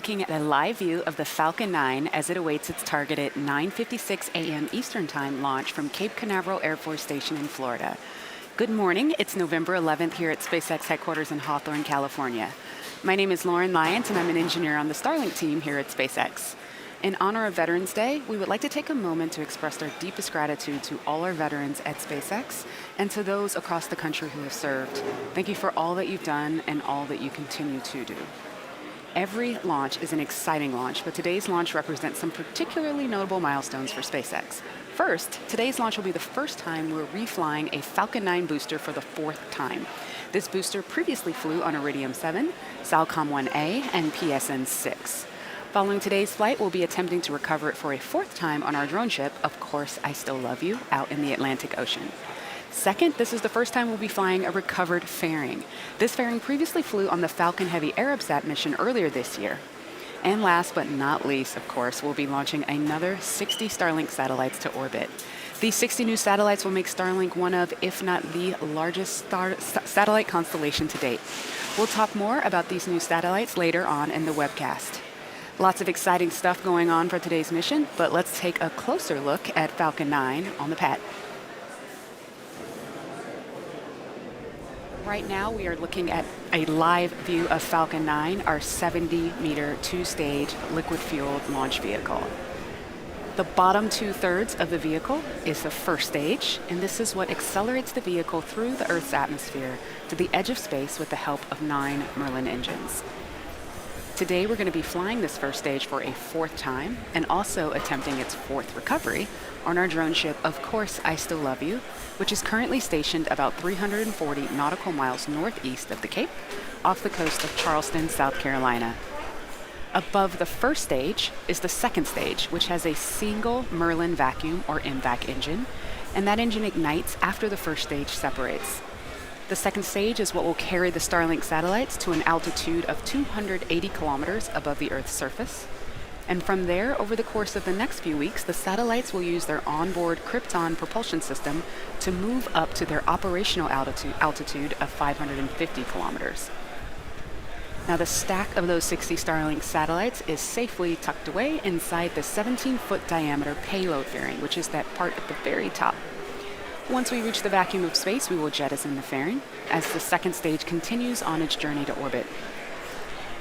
looking at a live view of the Falcon 9 as it awaits its targeted 9:56 a.m. Eastern Time launch from Cape Canaveral Air Force Station in Florida. Good morning. It's November 11th here at SpaceX headquarters in Hawthorne, California. My name is Lauren Lyons, and I'm an engineer on the Starlink team here at SpaceX. In honor of Veterans Day, we would like to take a moment to express our deepest gratitude to all our veterans at SpaceX and to those across the country who have served. Thank you for all that you've done and all that you continue to do. Every launch is an exciting launch, but today's launch represents some particularly notable milestones for SpaceX. First, today's launch will be the first time we're reflying a Falcon 9 booster for the fourth time. This booster previously flew on Iridium 7, Falcon-1A, and PSN-6. Following today's flight, we'll be attempting to recover it for a fourth time on our drone ship, Of Course I Still Love You, out in the Atlantic Ocean. Second, this is the first time we'll be flying a recovered fairing. This fairing previously flew on the Falcon Heavy Arabsat mission earlier this year. And last but not least, of course, we'll be launching another 60 Starlink satellites to orbit. These 60 new satellites will make Starlink one of, if not the largest satellite constellation to date. We'll talk more about these new satellites later on in the webcast. Lots of exciting stuff going on for today's mission, but let's take a closer look at Falcon 9 on the pad. Right now, we are looking at a live view of Falcon 9, our 70-meter, two-stage, liquid-fueled launch vehicle. The bottom two-thirds of the vehicle is the first stage, and this is what accelerates the vehicle through the Earth's atmosphere to the edge of space with the help of 9 Merlin engines. Today, we're going to be flying this first stage for a fourth time and also attempting its fourth recovery on our drone ship, Of Course I Still Love You, which is currently stationed about 340 nautical miles northeast of the Cape, off the coast of Charleston, South Carolina. Above the first stage is the second stage, which has a single Merlin vacuum or MVAC engine, and that engine ignites after the first stage separates. The second stage is what will carry the Starlink satellites to an altitude of 280 kilometers above the Earth's surface. And from there, over the course of the next few weeks, the satellites will use their onboard Krypton propulsion system to move up to their operational altitude of 550 kilometers. Now, the stack of those 60 Starlink satellites is safely tucked away inside the 17-foot diameter payload fairing, which is that part at the very top. Once we reach the vacuum of space, we will jettison the fairing as the second stage continues on its journey to orbit.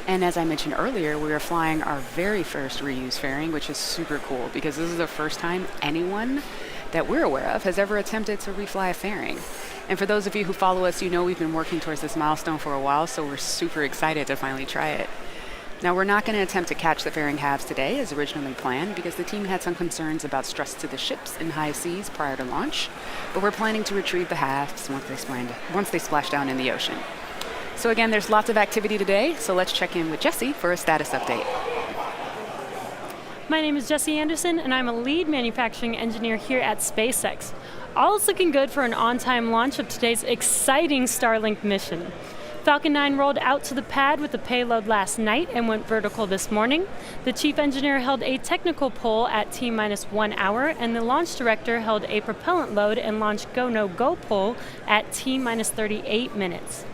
And as I mentioned earlier, we are flying our very first reuse fairing, which is super cool because this is the first time anyone that we're aware of has ever attempted to refly a fairing. And for those of you who follow us, you know we've been working towards this milestone for a while, so we're super excited to finally try it. Now, we're not going to attempt to catch the fairing halves today as originally planned because the team had some concerns about stress to the ships in high seas prior to launch, but we're planning to retrieve the halves once they splash down in the ocean. So again, there's lots of activity today, so let's check in with Jessie for a status update. My name is Jessie Anderson, and I'm a lead manufacturing engineer here at SpaceX. All is looking good for an on-time launch of today's exciting Starlink mission. Falcon 9 rolled out to the pad with the payload last night and went vertical this morning. The chief engineer held a technical poll at T-minus 1 hour, and the launch director held a propellant load and launch go-no-go poll at T-minus 38 minutes.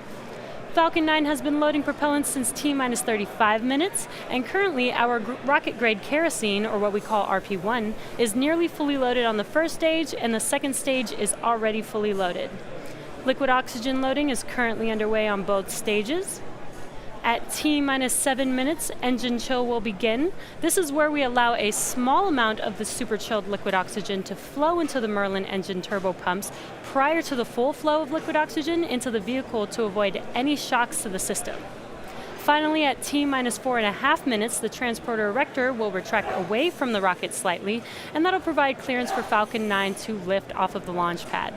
Falcon 9 has been loading propellant since T-minus 35 minutes, and currently our rocket-grade kerosene, or what we call RP1, is nearly fully loaded on the first stage, and the second stage is already fully loaded. Liquid oxygen loading is currently underway on both stages. At T-minus 7 minutes, engine chill will begin. This is where we allow a small amount of the super chilled liquid oxygen to flow into the Merlin engine turbo pumps prior to the full flow of liquid oxygen into the vehicle to avoid any shocks to the system. Finally, at T-minus 4.5 minutes, the transporter erector will retract away from the rocket slightly, and that'll provide clearance for Falcon 9 to lift off of the launch pad.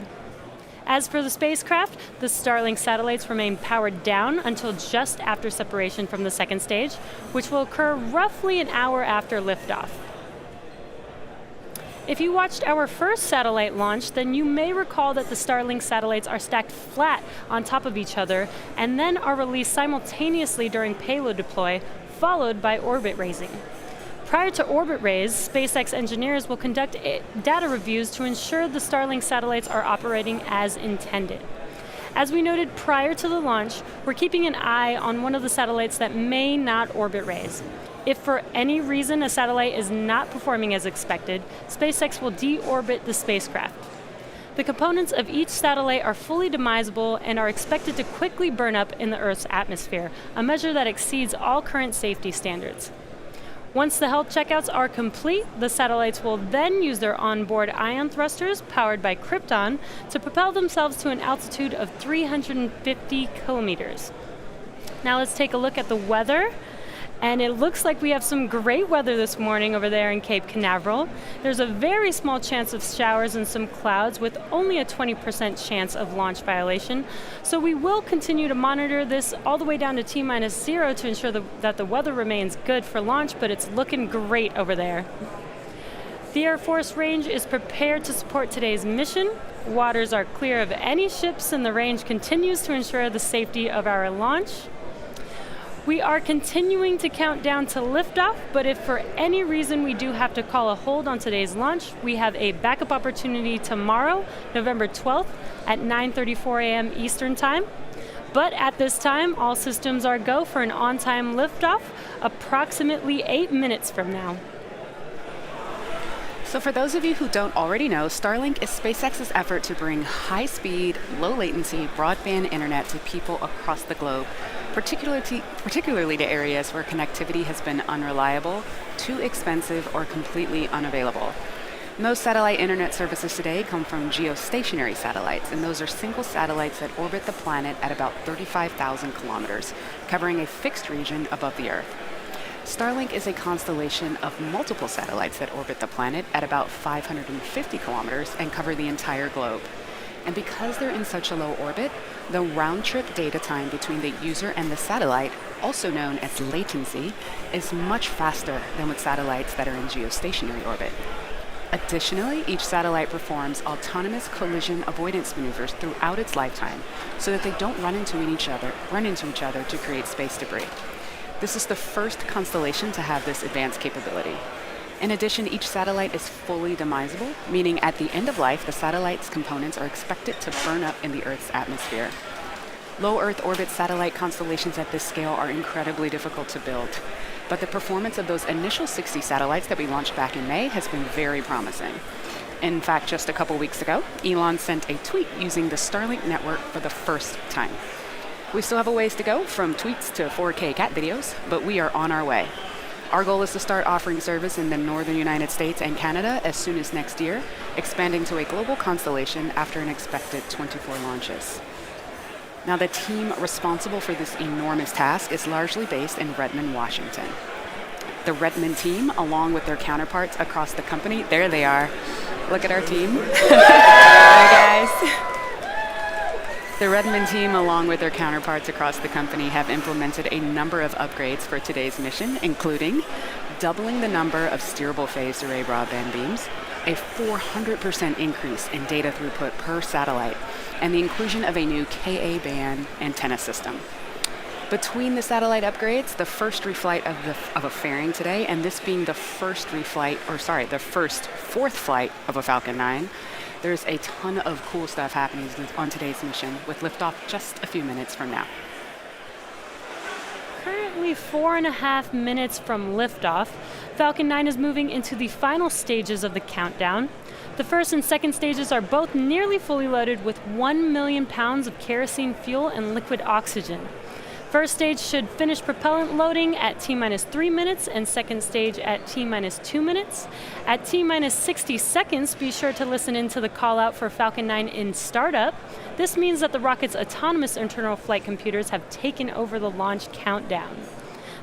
As for the spacecraft, the Starlink satellites remain powered down until just after separation from the second stage, which will occur roughly an hour after liftoff. If you watched our first satellite launch, then you may recall that the Starlink satellites are stacked flat on top of each other and then are released simultaneously during payload deploy, followed by orbit raising. Prior to orbit raise, SpaceX engineers will conduct data reviews to ensure the Starlink satellites are operating as intended. As we noted prior to the launch, we're keeping an eye on one of the satellites that may not orbit raise. If for any reason a satellite is not performing as expected, SpaceX will deorbit the spacecraft. The components of each satellite are fully demisable and are expected to quickly burn up in the Earth's atmosphere, a measure that exceeds all current safety standards. Once the health checkouts are complete, the satellites will then use their onboard ion thrusters, powered by krypton, to propel themselves to an altitude of 350 kilometers. Now let's take a look at the weather. And it looks like we have some great weather this morning over there in Cape Canaveral. There's a very small chance of showers and some clouds with only a 20% chance of launch violation. So we will continue to monitor this all the way down to T-0 to ensure that the weather remains good for launch, but it's looking great over there. The Air Force range is prepared to support today's mission. Waters are clear of any ships and the range continues to ensure the safety of our launch. We are continuing to count down to liftoff, but if for any reason we do have to call a hold on today's launch, we have a backup opportunity tomorrow, November 12th at 9:34 a.m. Eastern Time. But at this time, all systems are go for an on-time liftoff, approximately 8 minutes from now. So for those of you who don't already know, Starlink is SpaceX's effort to bring high-speed, low-latency broadband internet to people across the globe, particularly to areas where connectivity has been unreliable, too expensive, or completely unavailable. Most satellite internet services today come from geostationary satellites, and those are single satellites that orbit the planet at about 35,000 kilometers, covering a fixed region above the Earth. Starlink is a constellation of multiple satellites that orbit the planet at about 550 kilometers and cover the entire globe. And because they're in such a low orbit, the round-trip data time between the user and the satellite, also known as latency, is much faster than with satellites that are in geostationary orbit. Additionally, each satellite performs autonomous collision avoidance maneuvers throughout its lifetime so that they don't run into each other to create space debris. This is the first constellation to have this advanced capability. In addition, each satellite is fully demisable, meaning at the end of life, the satellite's components are expected to burn up in the Earth's atmosphere. Low Earth orbit satellite constellations at this scale are incredibly difficult to build, but the performance of those initial 60 satellites that we launched back in May has been very promising. In fact, just a couple weeks ago, Elon sent a tweet using the Starlink network for the first time. We still have a ways to go from tweets to 4K cat videos, but we are on our way. Our goal is to start offering service in the northern United States and Canada as soon as next year, expanding to a global constellation after an expected 24 launches. Now, the team responsible for this enormous task is largely based in Redmond, Washington. The Redmond team, along with their counterparts across the company, there they are. Look at our team. Hi, guys. The Redmond team, along with their counterparts across the company, have implemented a number of upgrades for today's mission, including doubling the number of steerable phased array broadband beams, a 400% increase in data throughput per satellite, and the inclusion of a new Ka-band antenna system. Between the satellite upgrades, the first reflight of a fairing today, and this being the first fourth flight of a Falcon 9, there's a ton of cool stuff happening on today's mission, with liftoff just a few minutes from now. Currently 4.5 minutes from liftoff, Falcon 9 is moving into the final stages of the countdown. The first and second stages are both nearly fully loaded with 1 million pounds of kerosene fuel and liquid oxygen. First stage should finish propellant loading at T-3 minutes and second stage at T-2 minutes. At T-60 seconds, be sure to listen in to the call out for Falcon 9 in startup. This means that the rocket's autonomous internal flight computers have taken over the launch countdown.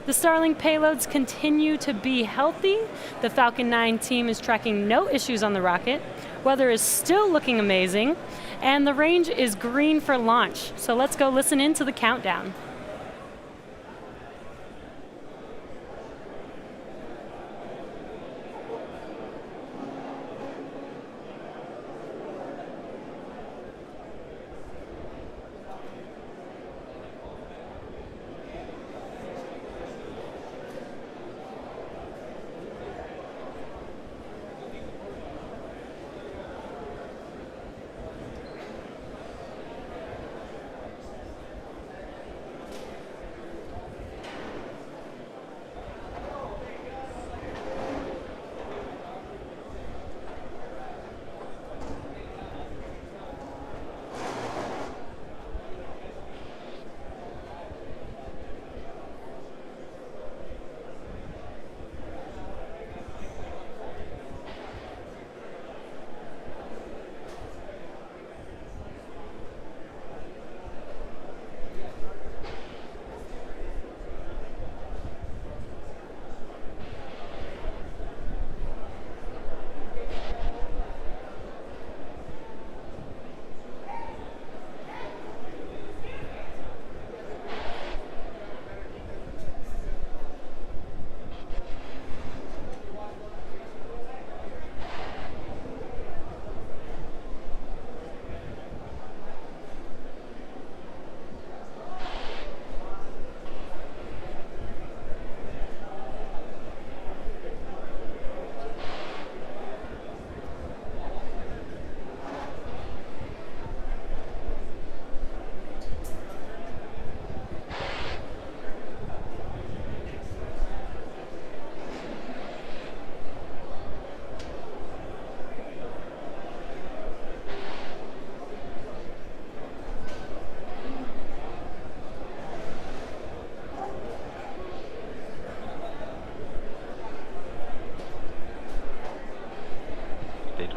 The Starlink payloads continue to be healthy. The Falcon 9 team is tracking no issues on the rocket. Weather is still looking amazing, and the range is green for launch. So let's go listen in to the countdown.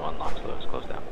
1, launch load is closed down.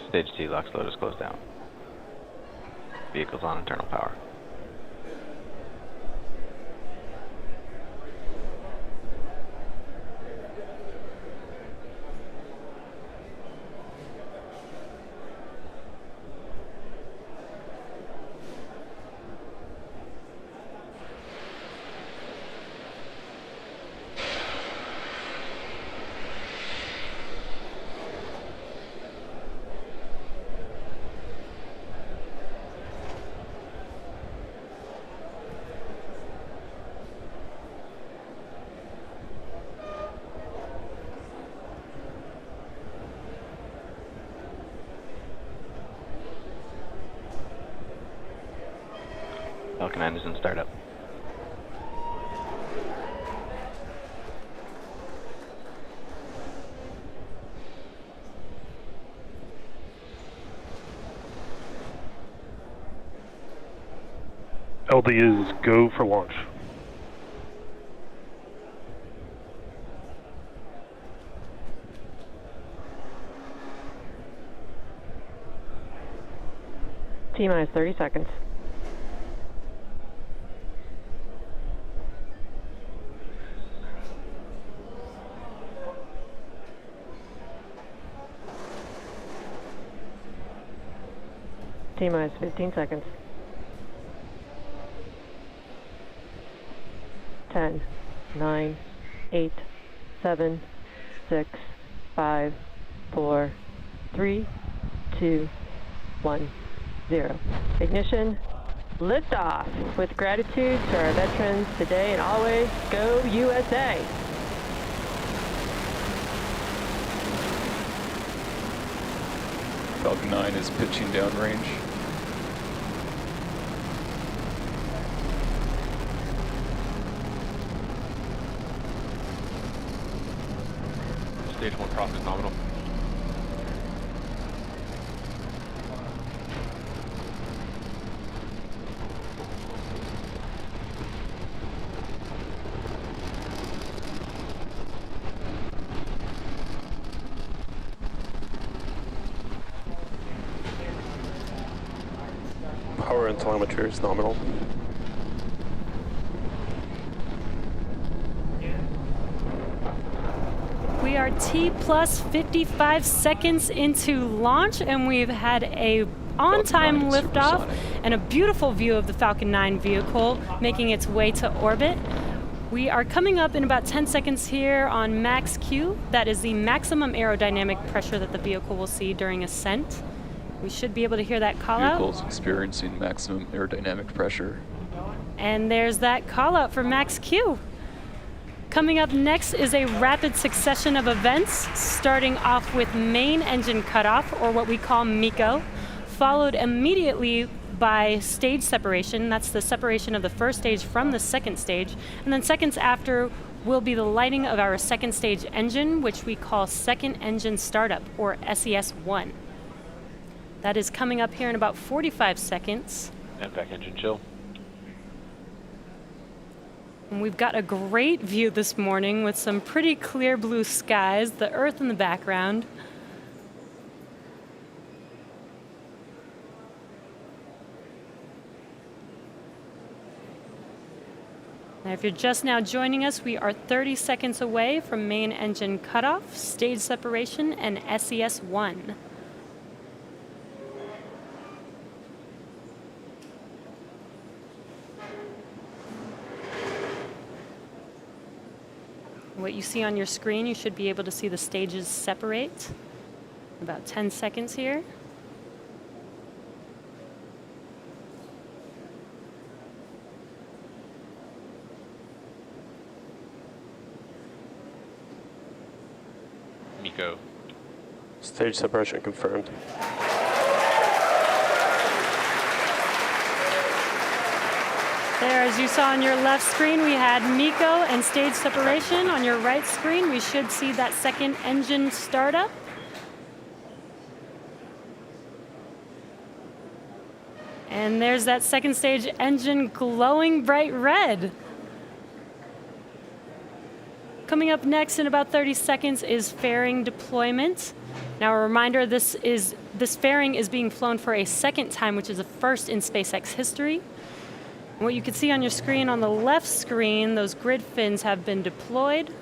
Stage 2 LOX load is closed down. Vehicle's on internal power. Falcon 9 is in startup. LD is go for launch. T-minus 30 seconds. T-minus 15 seconds. 10, 9, 8, 7, 6, 5, 4, 3, 2, 1, 0. Ignition, liftoff. With gratitude to our veterans today and always, go USA! Falcon 9 is pitching downrange. Stage 1 profit is nominal. Power and telemetry is nominal. We are T plus 55 seconds into launch, and we've had a on-time liftoff and a beautiful view of the Falcon 9 vehicle making its way to orbit. We are coming up in about 10 seconds here on max Q. That is the maximum aerodynamic pressure that the vehicle will see during ascent. We should be able to hear that call out. Vehicle's experiencing maximum aerodynamic pressure. And there's that call out for max Q. Coming up next is a rapid succession of events, starting off with main engine cutoff, or what we call MECO, followed immediately by stage separation. That's the separation of the first stage from the second stage. And then seconds after will be the lighting of our second stage engine, which we call second engine startup, or SES-1. That is coming up here in about 45 seconds. And back engine chill. And we've got a great view this morning with some pretty clear blue skies, the Earth in the background. Now, if you're just now joining us, we are 30 seconds away from main engine cutoff, stage separation, and SES-1. What you see on your screen, you should be able to see the stages separate. About 10 seconds here. Miko. Stage separation confirmed. There, as you saw on your left screen, we had Miko and stage separation. On your right screen, we should see that second engine startup. And there's that second stage engine glowing bright red. Coming up next in about 30 seconds is fairing deployment. Now a reminder, this fairing is being flown for a second time, which is a first in SpaceX history. And what you can see on your screen on the left screen, those grid fins have been deployed.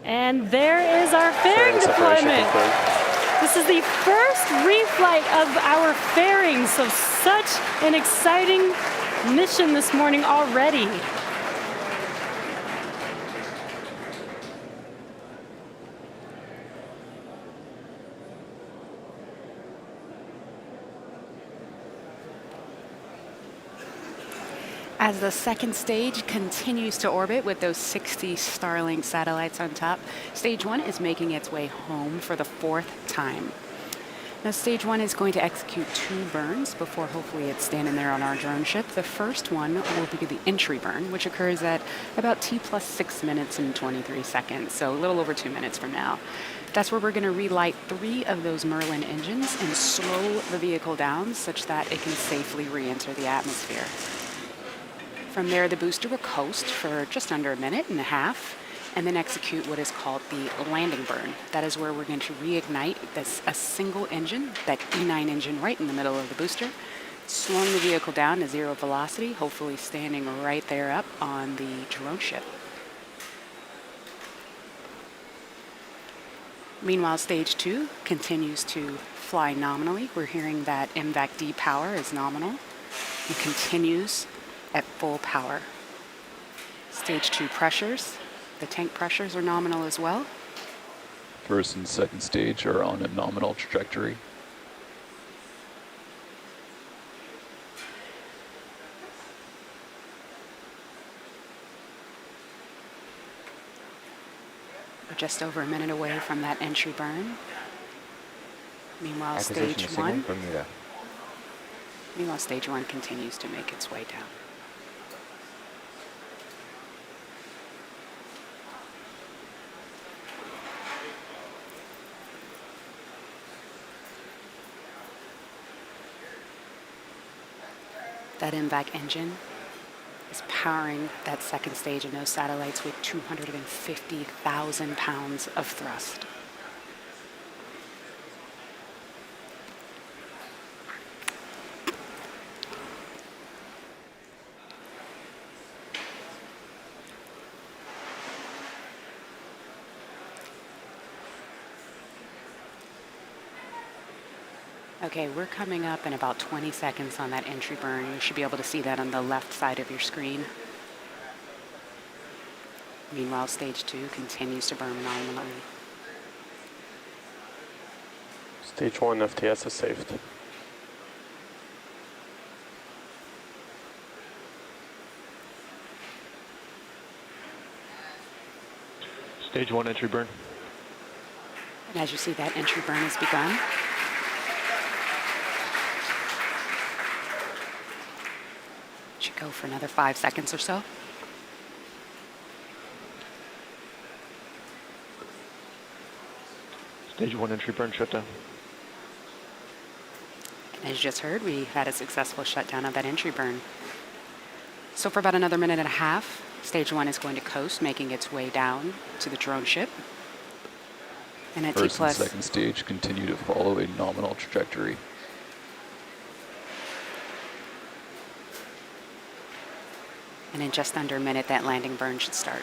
And there is our fairing deployment. This is the first reflight of our fairing, so such an exciting mission this morning already. As the second stage continues to orbit with those 60 Starlink satellites on top, stage 1 is making its way home for the 4th time. Now, stage 1 is going to execute 2 burns before hopefully it's standing there on our drone ship. The first one will be the entry burn, which occurs at about T plus 6 minutes and 23 seconds, so a little over 2 minutes from now. That's where we're going to relight 3 of those Merlin engines and slow the vehicle down such that it can safely re-enter the atmosphere. From there, the booster will coast for just under a minute and a half and then execute what is called the landing burn. That is where we're going to reignite a single engine, that E9 engine right in the middle of the booster, slowing the vehicle down to 0 velocity, hopefully standing right there up on the drone ship. Meanwhile, stage 2 continues to fly nominally. We're hearing that MVAC-D power is nominal and continues at full power. Stage 2 pressures, the tank pressures are nominal as well. First and second stage are on a nominal trajectory. We're just over a minute away from that entry burn. Meanwhile, stage 1. Meanwhile, stage 1 continues to make its way down. That MVAC engine is powering that second stage and those satellites with 250,000 pounds of thrust. Okay, we're coming up in about 20 seconds on that entry burn. You should be able to see that on the left side of your screen. Meanwhile, stage 2 continues to burn nominally. Stage 1 FTS is saved. Stage 1 entry burn. And as you see, that entry burn has begun. Should go for another 5 seconds or so. Stage 1 entry burn shutdown. And as you just heard, we had a successful shutdown of that entry burn. So for about another minute and a half, stage 1 is going to coast, making its way down to the drone ship. And at First T plus and second stage continue to follow a nominal trajectory. And in just under a minute, that landing burn should start.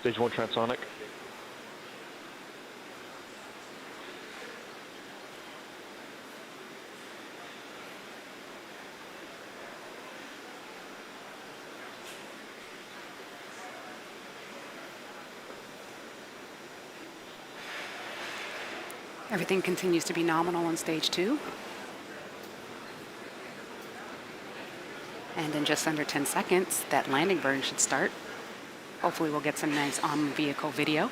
Stage 1 transonic. Everything continues to be nominal on stage 2. And in just under 10 seconds, that landing burn should start. Hopefully we'll get some nice on-vehicle video.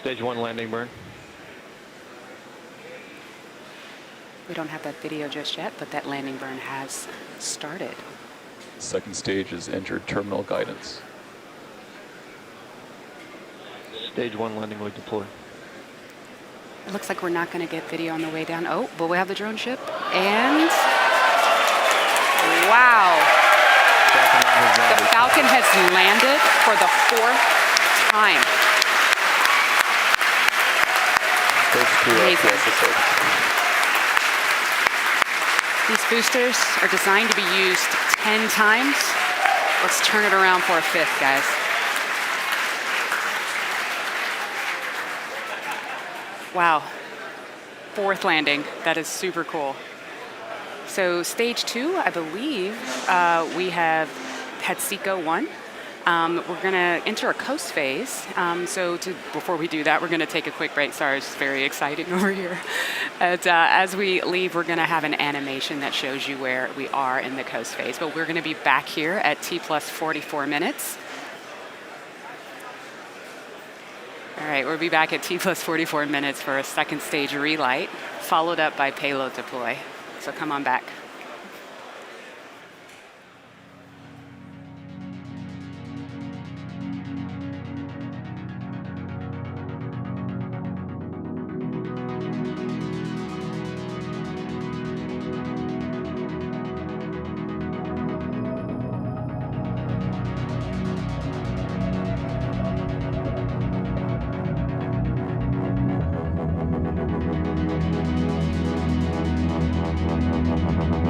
Stage 1 landing burn. We don't have that video just yet, but that landing burn has started. Second stage has entered terminal guidance. Stage 1 landing leg deployed. It looks like we're not going to get video on the way down. Oh, but we have the drone ship. And wow. The Falcon has landed for the 4th time. Stage 2 Amazing. FTS is safe. These boosters are designed to be used 10 times. Let's turn it around for a 5th, guys. Wow. 4th landing. That is super cool. So stage 2, I believe we have had SECO-1. We're going to enter a coast phase. Before we do that, we're going to take a quick break. Sorry, it's very exciting over here. As we leave, we're going to have an animation that shows you where we are in the coast phase. But we're going to be back here at T plus 44 minutes. All right, we'll be back at T plus 44 minutes for a second stage relight, followed up by payload deploy. So come on back. Thank you.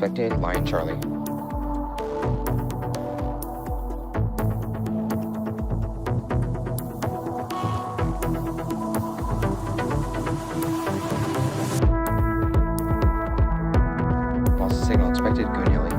expected, Lion Charlie. False signal expected, go Nelly.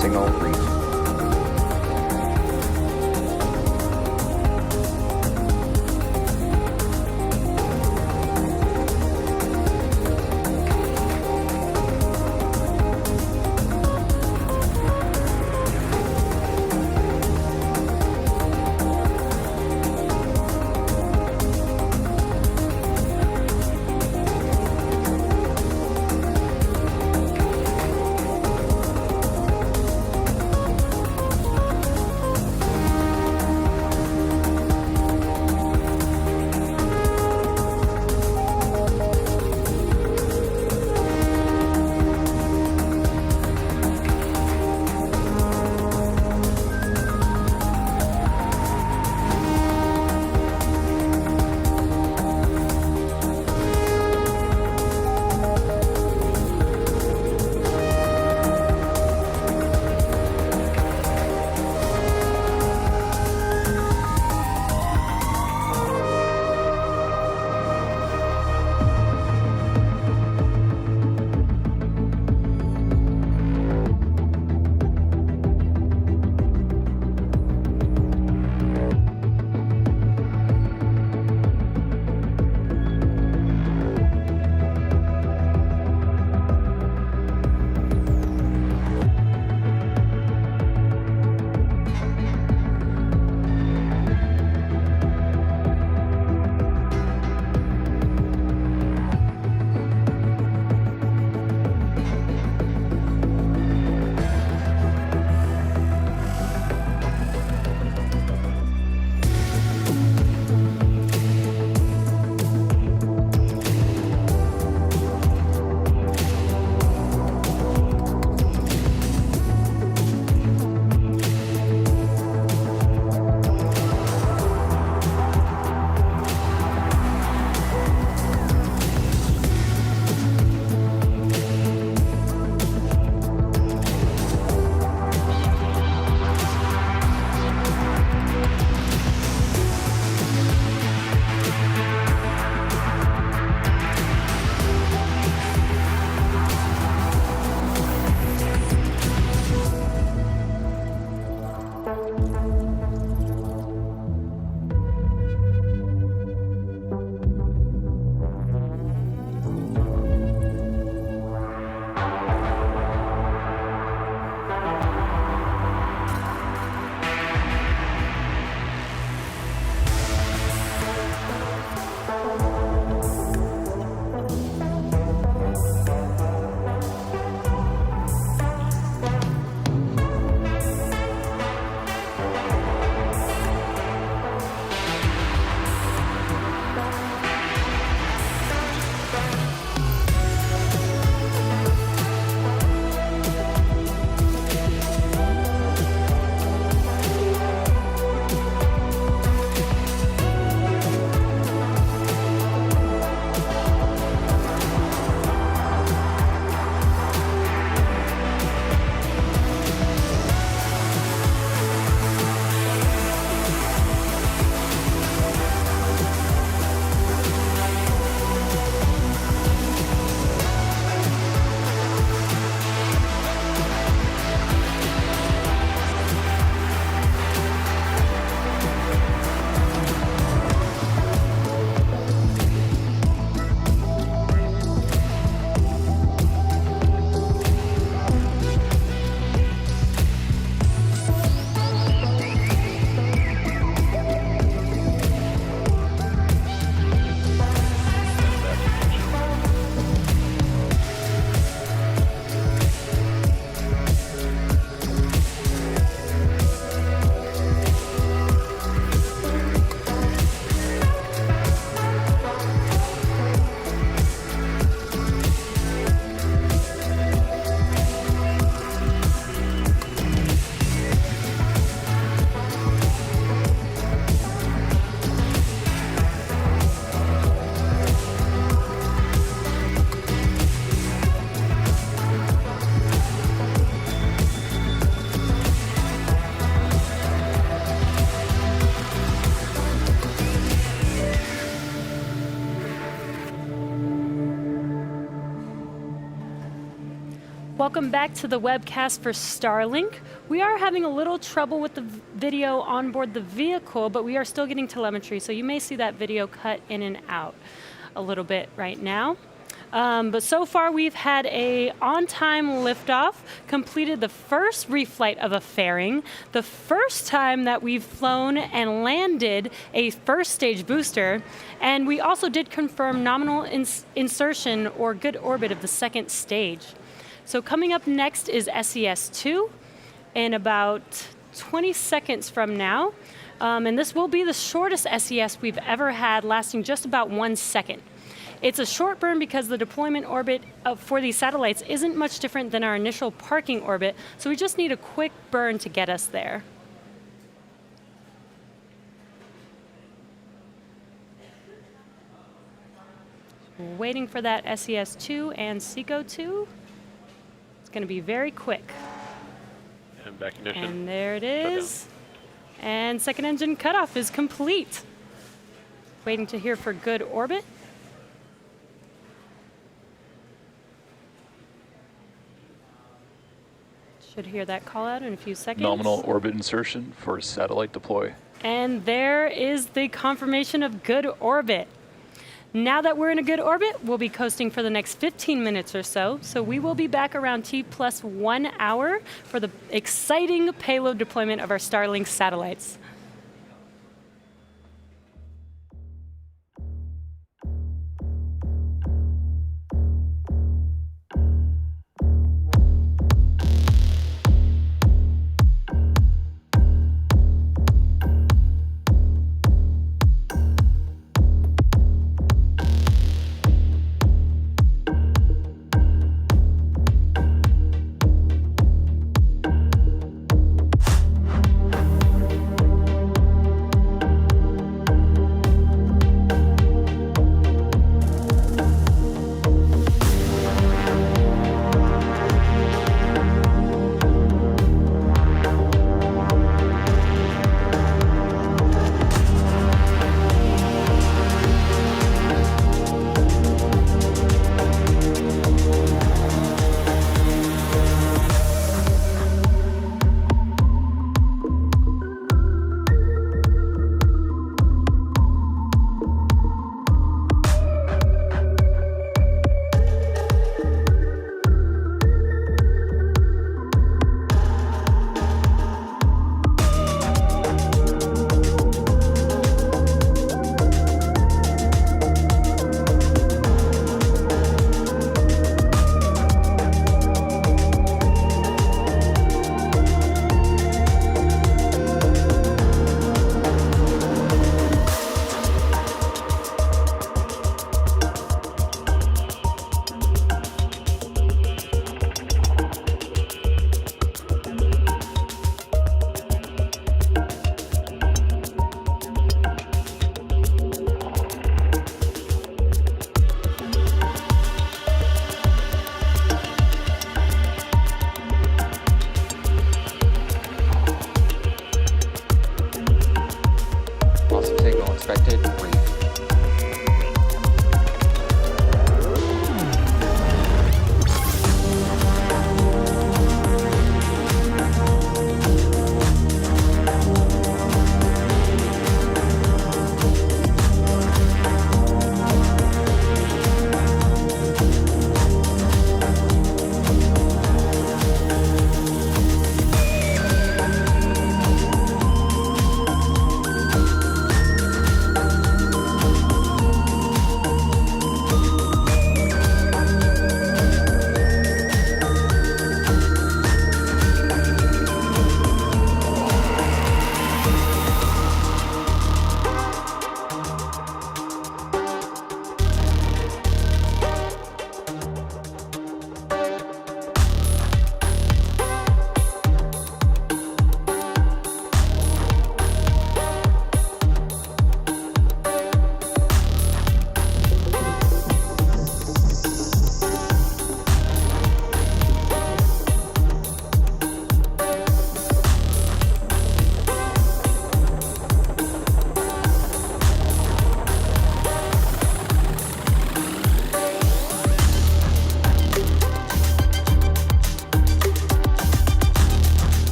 Signal brief. Welcome back to the webcast for Starlink. We are having a little trouble with the video on board the vehicle, but we are still getting telemetry, so you may see that video cut in and out a little bit right now. But so far we've had a on-time liftoff, completed the first reflight of a fairing, the first time that we've flown and landed a first stage booster, and we also did confirm nominal insertion or good orbit of the second stage. So coming up next is SES-2 in about 20 seconds from now. And this will be the shortest SES we've ever had, lasting just about 1 second. It's a short burn because the deployment orbit for these satellites isn't much different than our initial parking orbit, so we just need a quick burn to get us there. Waiting for that SES-2 and SECO-2. It's going to be very quick. And back ignition. And there it is. And second engine cutoff is complete. Waiting to hear for good orbit. Should hear that call out in a few seconds. Nominal orbit insertion for satellite deploy. And there is the confirmation of good orbit. Now that we're in a good orbit, we'll be coasting for the next 15 minutes or so. So we will be back around T+1 hour for the exciting payload deployment of our Starlink satellites.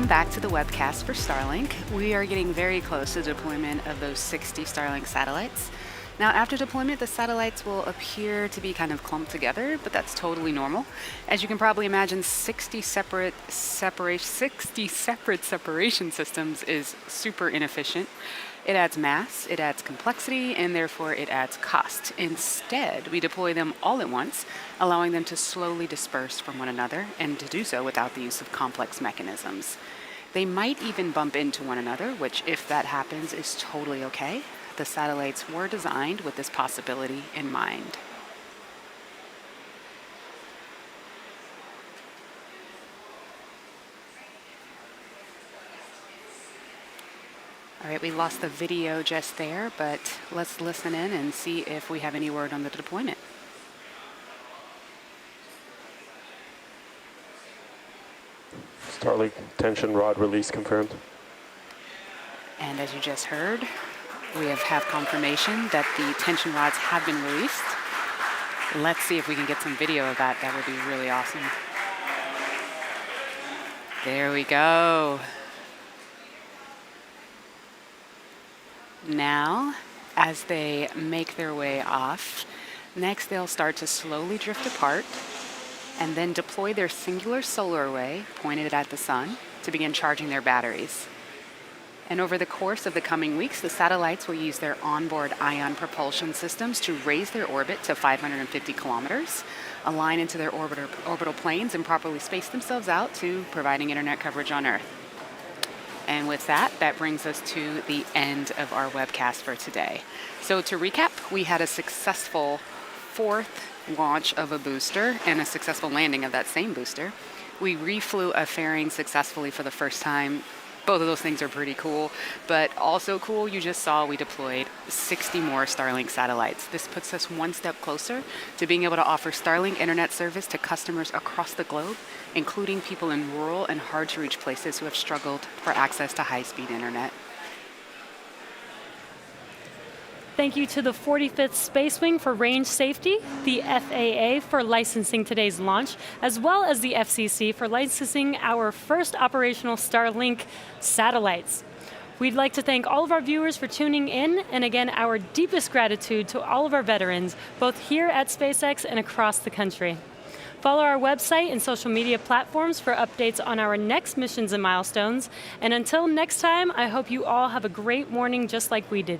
back to the webcast for Starlink. We are getting very close to deployment of those 60 Starlink satellites. Now, after deployment, the satellites will appear to be kind of clumped together, but that's totally normal. As you can probably imagine, 60 separate separation systems is super inefficient. It adds mass, it adds complexity, and therefore it adds cost. Instead, we deploy them all at once, allowing them to slowly disperse from one another, and to do so without the use of complex mechanisms. They might even bump into one another, which, if that happens, is totally okay. The satellites were designed with this possibility in mind. All right, we lost the video just there, but let's listen in and see if we have any word on the deployment. Starlink tension rod release confirmed. And as you just heard, we have confirmation that the tension rods have been released. Let's see if we can get some video of that. That would be really awesome. There we go. Now, as they make their way off, next they'll start to slowly drift apart and then deploy their singular solar array pointed at the sun to begin charging their batteries. And over the course of the coming weeks, the satellites will use their onboard ion propulsion systems to raise their orbit to 550 kilometers, align into their orbital planes, and properly space themselves out to providing internet coverage on Earth. And with that, that brings us to the end of our webcast for today. So to recap, we had a successful 4th launch of a booster and a successful landing of that same booster. We reflew a fairing successfully for the first time. Both of those things are pretty cool, but also cool, you just saw we deployed 60 more Starlink satellites. This puts us one step closer to being able to offer Starlink internet service to customers across the globe, including people in rural and hard-to-reach places who have struggled for access to high-speed internet. Thank you to the 45th Space Wing for range safety, the FAA for licensing today's launch, as well as the FCC for licensing our first operational Starlink satellites. We'd like to thank all of our viewers for tuning in, and again, our deepest gratitude to all of our veterans, both here at SpaceX and across the country. Follow our website and social media platforms for updates on our next missions and milestones. And until next time, I hope you all have a great morning just like we did.